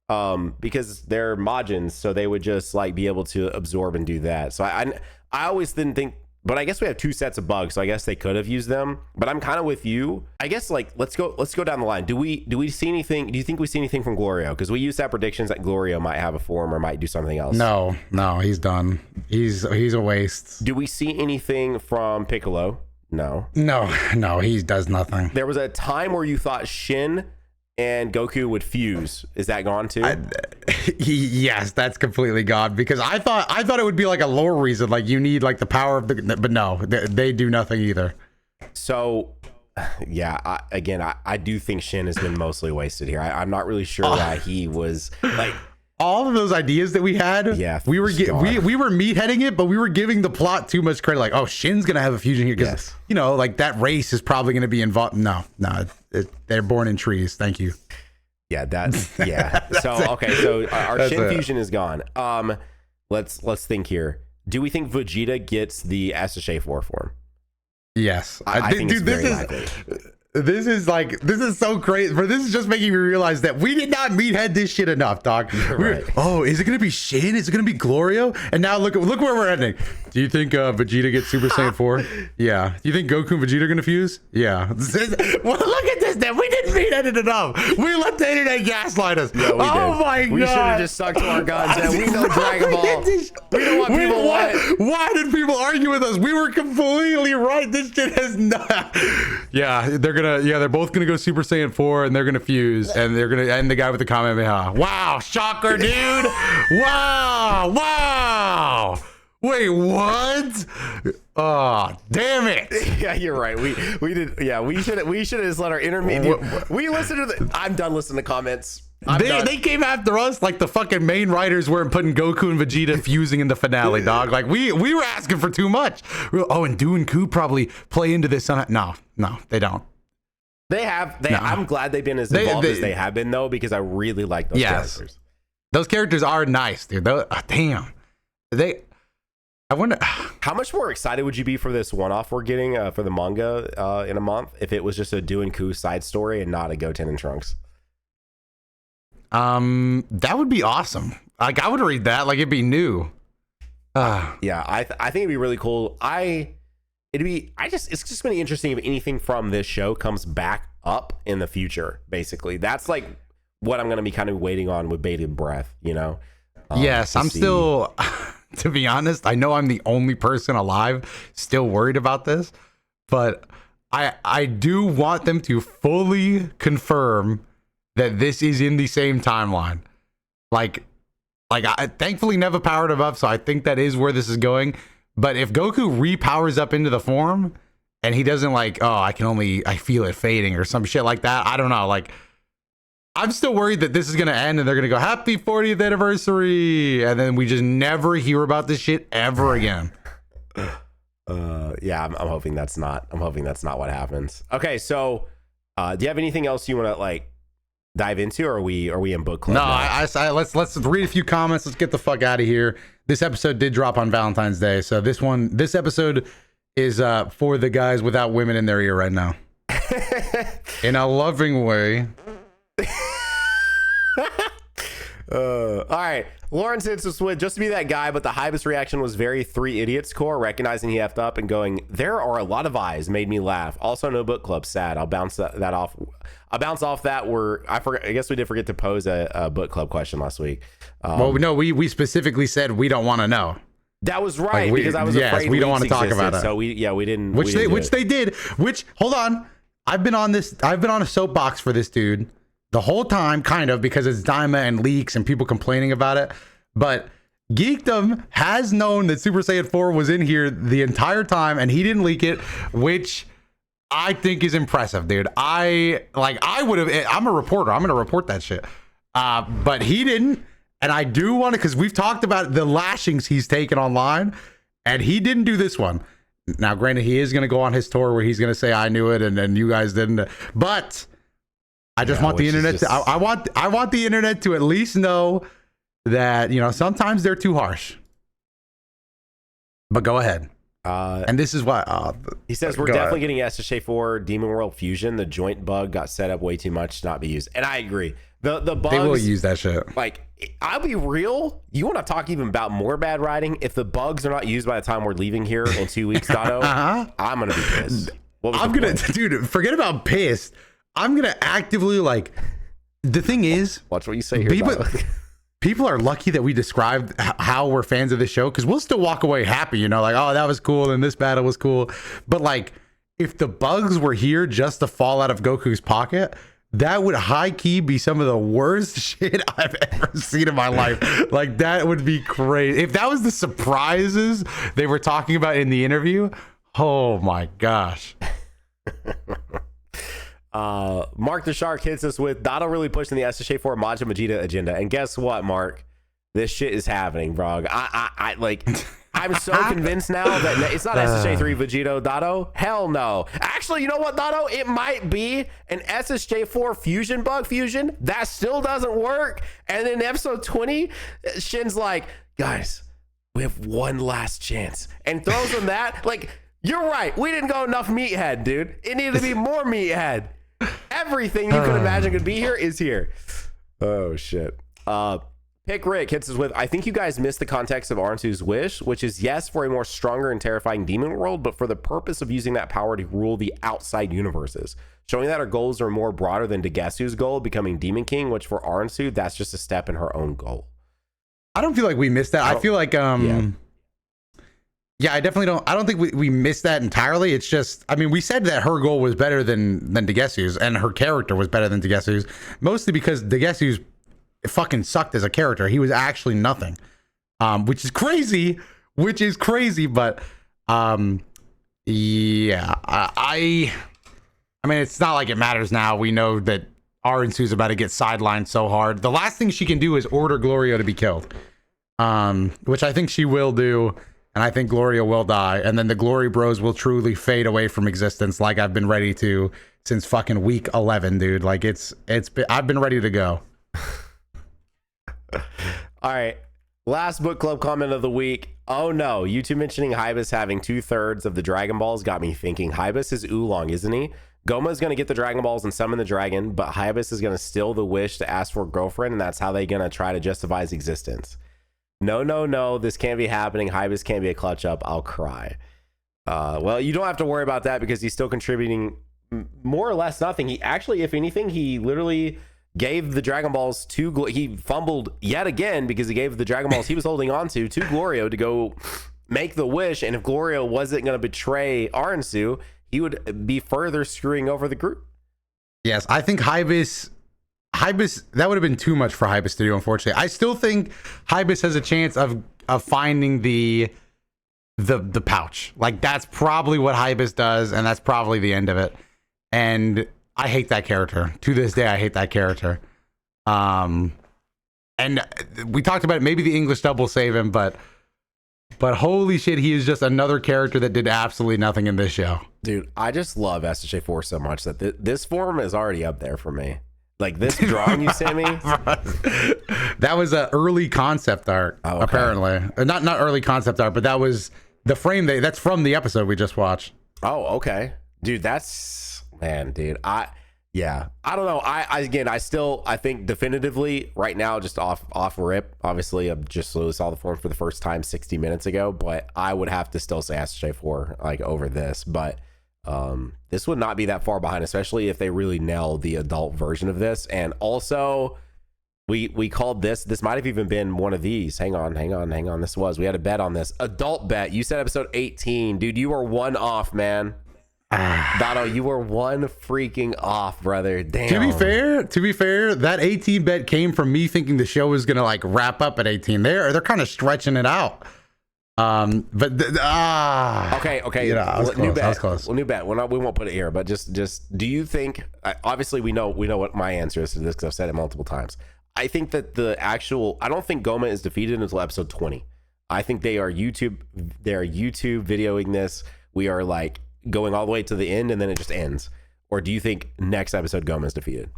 because they're Majins, so they would just like be able to absorb and do that. So I always didn't think. But I guess we have two sets of bugs, so I guess they could have used them. But I'm kind of with you. I guess like let's go down the line. Do we see anything? Do you think we see anything from Glorio? Because we used to have predictions that Glorio might have a form or might do something else. No, he's done. He's a waste. Do we see anything from Piccolo? No, he does nothing. There was a time where you thought Shin and Goku would fuse. Is that gone too? Yes, that's completely gone, because I thought it would be like a lore reason, like you need like the power of but no, they do nothing either. So yeah, I do think Shin has been mostly wasted here. I'm not really sure why he was like all of those ideas that we had. Yeah, we were meatheading it, but we were giving the plot too much credit. Like, oh, Shin's gonna have a fusion here because you know, like that race is probably gonna be involved. No, they're born in trees. Thank you. Yeah, so our Shin fusion is gone. Let's think here. Do we think Vegeta gets the SSJ4 form? Yes, I think it's very likely. This is so crazy. But this is just making me realize that we did not meathead this shit enough, dog. Right. Oh, is it gonna be Shin? Is it gonna be Glorio? And now look where we're ending. Do you think Vegeta gets Super Saiyan 4? Yeah. Do you think Goku and Vegeta are gonna fuse? Yeah. Well, look at this. Then we didn't meathead it enough. We let the internet gaslight us. Yeah, we did. My God. We should have just stuck to our guns. And we know Dragon Ball. We know what people want. Why did people argue with us? We were completely right. This shit has not. Yeah, they're both gonna go Super Saiyan 4 and they're gonna fuse and they're gonna end the guy with the Kamehameha. Wow, shocker, dude. Wow. Wait, what? Oh, damn it. Yeah, you're right. We did. Yeah, we should have just let our intermediate. We listened to I'm done listening to comments. They came after us like the fucking main writers weren't putting Goku and Vegeta fusing in the finale, dog. Like we were asking for too much. And Du and Ku probably play into this. No, they don't. They have. I'm glad they've been as involved as they have been, though, because I really like those characters. Those characters are nice, dude. Damn. I wonder how much more excited would you be for this one-off we're getting for the manga in a month if it was just a Du and Ku side story and not a Goten and Trunks. That would be awesome. Like I would read that. Like it'd be new. Yeah, I think it'd be really cool. It's just gonna be interesting if anything from this show comes back up in the future. Basically, that's like what I'm gonna be kind of waiting on with bated breath. You know. Yes, I'm still. To be honest, I know I'm the only person alive still worried about this, but I do want them to fully confirm that this is in the same timeline. Like I thankfully never powered above, so I think that is where this is going. But if Goku repowers up into the form and he doesn't I feel it fading or some shit like that, I don't know. Like I'm still worried that this is gonna end and they're gonna go happy 40th anniversary, and then we just never hear about this shit ever again. Yeah, I'm hoping that's not. I'm hoping that's not what happens. Okay, so do you have anything else you want to like dive into, or are we in book club? No, let's read a few comments. Let's get the fuck out of here. This episode did drop on Valentine's Day, so this episode is for the guys without women in their ear right now, in a loving way. All right, Lawrence hits us with just to be that guy, but the Hybus reaction was very Three Idiots core, recognizing he effed up and going, there are a lot of eyes, made me laugh. Also, no book club, sad. I'll bounce that off. I'll bounce off that. I guess we did forget to pose a book club question last week. Well, no, we specifically said we don't want to know. That was right, because I was afraid we don't want to talk about it. So we didn't. Which they did. Hold on, I've been on a soapbox for this dude the whole time, kind of, because it's Daima and leaks and people complaining about it. But Geekdom has known that Super Saiyan 4 was in here the entire time, and he didn't leak it, which I think is impressive, dude. I would have. I'm a reporter. I'm gonna report that shit. But he didn't, and I do want to, because we've talked about the lashings he's taken online, and he didn't do this one. Now, granted, he is gonna go on his tour where he's gonna say I knew it and you guys didn't, but I just want the internet to. I want the internet to at least know that, you know, sometimes they're too harsh. But go ahead. And this is what he says. We're definitely getting SSJ4 Demon World Fusion. The joint bug got set up way too much to not be used, and I agree. The bugs, they will use that shit. Like, I'll be real. You want to talk even about more bad writing? If the bugs are not used by the time we're leaving here in 2 weeks, Dotto, I'm gonna be pissed. Dude, forget about pissed. I'm gonna actively, like, the thing is, watch what you say here. People are lucky that we described how we're fans of this show, because we'll still walk away happy, you know, like, oh, that was cool and this battle was cool. But like, if the bugs were here just to fall out of Goku's pocket, that would high key be some of the worst shit I've ever seen in my life. Like, that would be crazy. If that was the surprises they were talking about in the interview, oh my gosh. Mark the Shark hits us with Dotto really pushing the SSJ4 Majin Vegeta agenda, and guess what, Mark? This shit is happening, bro. I like. I'm so convinced now that it's not SSJ3 Vegito, Dotto. Hell no. Actually, you know what, Dotto? It might be an SSJ4 fusion bug fusion that still doesn't work. And in episode 20, Shin's like, guys, we have one last chance, and throws him that. Like, you're right. We didn't go enough meathead, dude. It needed to be more meathead. Everything you could imagine could be here is here. Oh shit. Pick Rick hits us with, I think you guys missed the context of Arnsu's wish, which is yes for a more stronger and terrifying demon world, but for the purpose of using that power to rule the outside universes, showing that our goals are more broader than Degesu's goal, becoming Demon King, which for Arnsu, that's just a step in her own goal. I don't feel like we missed that. I feel like yeah, I definitely don't. I don't think we missed that entirely. It's just, I mean, we said that her goal was better than Degesu's, and her character was better than Degesu's, mostly because Degesu's fucking sucked as a character. He was actually nothing, which is crazy. But yeah, I mean, it's not like it matters now. We know that Arnsu's about to get sidelined so hard. The last thing she can do is order Glorio to be killed, which I think she will do. And I think Gloria will die, and then the Glory Bros will truly fade away from existence, like I've been ready to since fucking week 11, dude. Like I've been ready to go. All right, last book club comment of the week. Oh no, you two mentioning Hybus having 2/3 of the Dragon Balls got me thinking. Hybus is Oolong, isn't he? Goma is going to get the Dragon Balls and summon the dragon, but Hybus is going to steal the wish to ask for a girlfriend, and that's how they're going to try to justify his existence. No, this can't be happening. Hybus can't be a clutch up. I'll cry. Well, you don't have to worry about that because he's still contributing more or less nothing. He actually, if anything, he literally gave the Dragon Balls to, he fumbled yet again because he gave the Dragon Balls he was holding on to Glorio to go make the wish. And if Glorio wasn't going to betray Arnsu, he would be further screwing over the group. Yes, I think Hybus, that would have been too much for Hybus to do, unfortunately. I still think Hybus has a chance of finding the pouch. Like, that's probably what Hybus does, and that's probably the end of it. And I hate that character. To this day, I hate that character. And we talked about it, maybe the English dub will save him, but holy shit, he is just another character that did absolutely nothing in this show. Dude, I just love SSJ4 so much that this form is already up there for me. Like this drawing you sent me. That was an early concept art, apparently. Not early concept art, but that was the frame that's from the episode we just watched. Oh, okay. Dude, dude. I don't know. I think definitively right now, just off rip, obviously I just saw the form for the first time 60 minutes ago, but I would have to still say SSJ4 like over this, but this would not be that far behind, especially if they really nail the adult version of this. And also we called this might have even been one of these. Hang on. We had a bet on this adult bet. You said episode 18, dude. You were one off, man. Doto, you were one freaking off, brother. Damn. To be fair, that 18 bet came from me thinking the show was gonna like wrap up at 18. They're kind of stretching it out. Okay. You know, new bet. Close. Well, new bet. We won't put it here, but just do you think? Obviously, we know what my answer is to this because I've said it multiple times. I think that I don't think Goma is defeated until episode 20. I think they are YouTube videoing this. We are like going all the way to the end and then it just ends. Or do you think next episode Goma is defeated?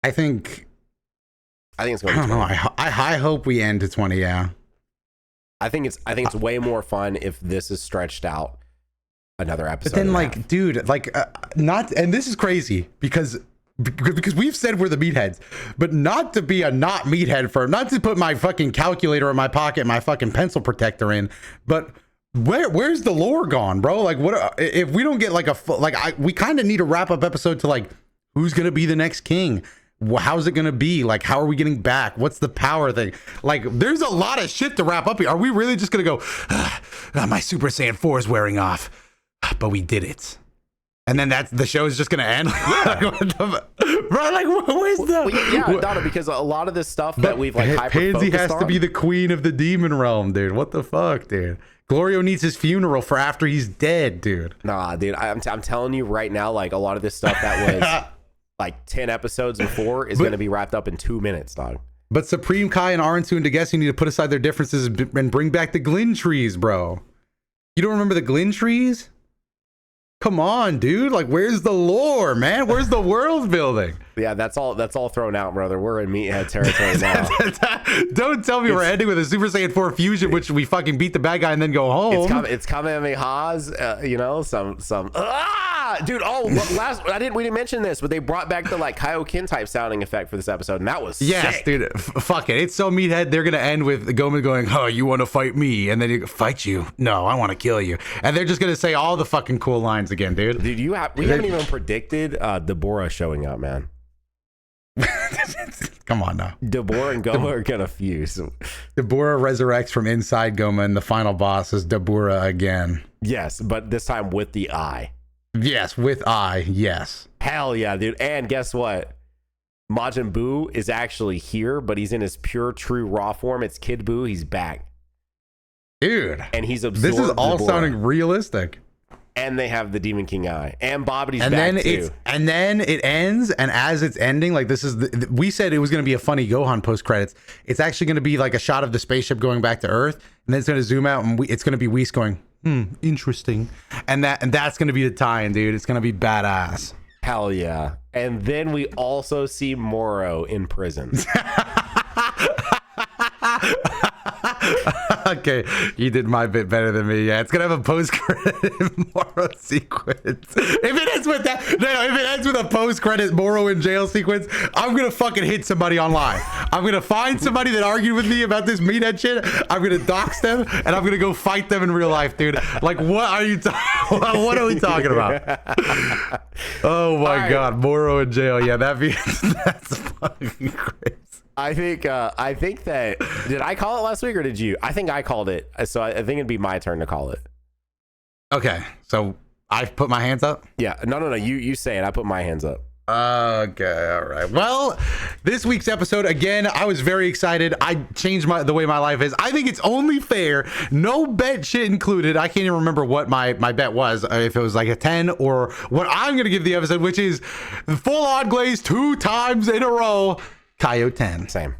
I think it's going to 20. I hope we end to 20. Yeah. I think it's way more fun if this is stretched out another episode. But then like, dude, like not, and this is crazy because we've said we're the meatheads, but not to be a not meathead not to put my fucking calculator in my pocket, my fucking pencil protector in, but where's the lore gone, bro? Like what if we don't get like we kind of need a wrap up episode to like who's gonna be the next king? How's it gonna be? Like, how are we getting back? What's the power thing? Like, there's a lot of shit to wrap up here. Are we really just gonna go, my Super Saiyan 4 is wearing off, but we did it, and then the show is just gonna end? Bro, like, where's the? Dono, because a lot of this stuff that we've like Pansy has to be the queen of the demon realm, dude. What the fuck, dude? Glorio needs his funeral for after he's dead, dude. Nah, dude, I'm telling you right now, like a lot of this stuff that was like 10 episodes before is going to be wrapped up in 2 minutes, dog. But Supreme Kai and Arensu and Degesu need to put aside their differences and bring back the Glin trees, bro. You don't remember the Glin trees? Come on, dude. Like, where's the lore, man? Where's the world building? Yeah, that's all thrown out, brother. We're in meathead territory now. Don't tell me we're ending with a Super Saiyan 4 fusion, which we fucking beat the bad guy and then go home. It's Kamehamehas, some dude. We didn't mention this, but they brought back the like Kaioken type sounding effect for this episode, and that was sick. Dude. Fuck it. It's so meathead. They're gonna end with Goma going, "Oh, you want to fight me?" And then you go, "Fight you? No, I want to kill you." And they're just gonna say all the fucking cool lines again, dude. Dude, we haven't even predicted Deborah showing up, man. Come on now. Deborah and Goma are gonna fuse. Deborah resurrects from inside Goma, and the final boss is Deborah again. Yes, but this time with the eye. Yes, with eye. Yes. Hell yeah, dude. And guess what? Majin Buu is actually here, but he's in his pure, true, raw form. It's Kid Buu. He's back, dude. And he's absorbed. This is all Deborah. Sounding realistic. And they have the Demon King eye, and Bobbity's and back then too. And then it ends, and as it's ending, like this is we said it was going to be a funny Gohan post credits. It's actually going to be like a shot of the spaceship going back to Earth, and then it's going to zoom out, and it's going to be Whis going, interesting, and that's going to be the tie-in, dude. It's going to be badass. Hell yeah! And then we also see Moro in prison. Okay, you did my bit better than me. Yeah, it's gonna have a post-credit Moro sequence. If it ends with that, if it ends with a post-credit Moro in jail sequence, I'm gonna fucking hit somebody online. I'm gonna find somebody that argued with me about this meathead shit. I'm gonna dox them, and I'm gonna go fight them in real life, dude. Like, what are you talking? What are we talking about? Oh my god, Moro in jail. Yeah, that's fucking crazy. I think that, did I call it last week or did you? I think I called it. So I think it'd be my turn to call it. Okay. So I put my hands up? Yeah. No. You say it. I put my hands up. Okay, all right. Well, this week's episode, again, I was very excited. I changed the way my life is. I think it's only fair. No bet shit included. I can't even remember what my bet was, if it was like a 10 or what I'm going to give the episode, which is full on glaze 2 times in a row. Coyote 10. Same.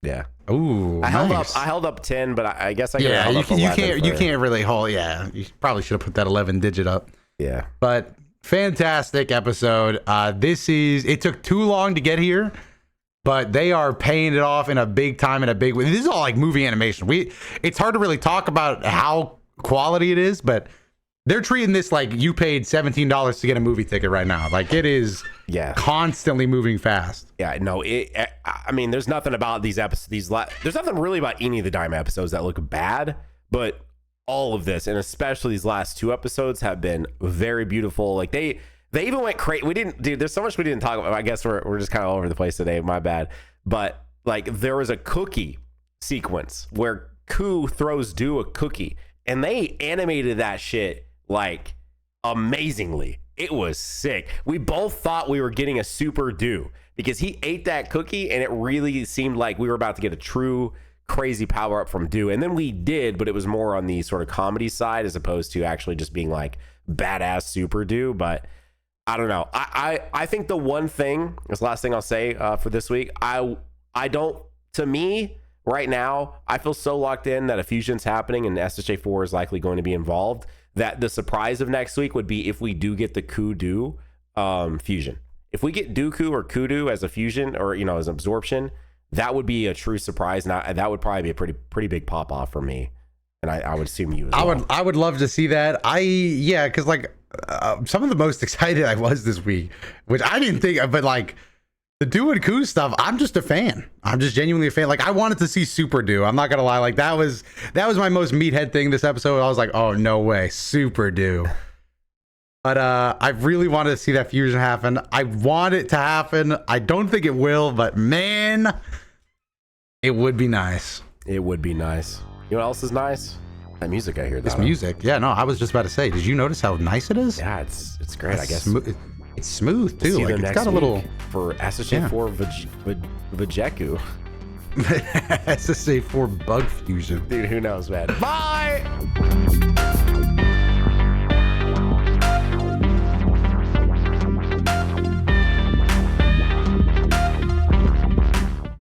Yeah. Ooh, I held up 10, but I guess I held up 11 you can't really hold. Yeah, you probably should have put that 11 digit up. Yeah. But fantastic episode. It took too long to get here, but they are paying it off in a big time, in a big way. This is all like movie animation. It's hard to really talk about how quality it is, but they're treating this like you paid $17 to get a movie ticket right now. Like it is constantly moving fast. Yeah, no, I mean, there's nothing about these episodes. There's nothing really about any of the Daima episodes that look bad, but all of this, and especially these last 2 episodes, have been very beautiful. Like they even went crazy. There's so much we didn't talk about. I guess we're just kind of all over the place today. My bad. But like there was a cookie sequence where Ku throws Do a cookie, and they animated that shit like amazingly. It was sick. We both thought we were getting a super Do because he ate that cookie, and it really seemed like we were about to get a true crazy power up from Do. And then we did, but it was more on the sort of comedy side as opposed to actually just being like badass super Do. But I don't know. I think the one thing, this last thing I'll say for this week, to me right now, I feel so locked in that a fusion's happening and SSJ4 is likely going to be involved, that the surprise of next week would be if we do get the Ku-Do fusion. If we get Dooku or Kudu as a fusion, or as an absorption, that would be a true surprise. Now that would probably be a pretty big pop off for me, and I would assume you as well. I would love to see that. Because like some of the most excited I was this week, which I didn't think, but like the Do and Ku stuff, I'm just a fan. I'm just genuinely a fan. Like I wanted to see Super Do. I'm not gonna lie. Like that was my most meathead thing this episode. I was like, oh no way, Super Do. But I really wanted to see that fusion happen. I want it to happen. I don't think it will, but man, it would be nice. It would be nice. You know what else is nice? That music I hear. This music. Yeah, no, I was just about to say, did you notice how nice it is? Yeah, it's great, I guess. It's smooth, too. Like, it's got a little... For SSJ4 Vajeku. SSJ4 Bug Fusion. Dude, who knows, man? Bye!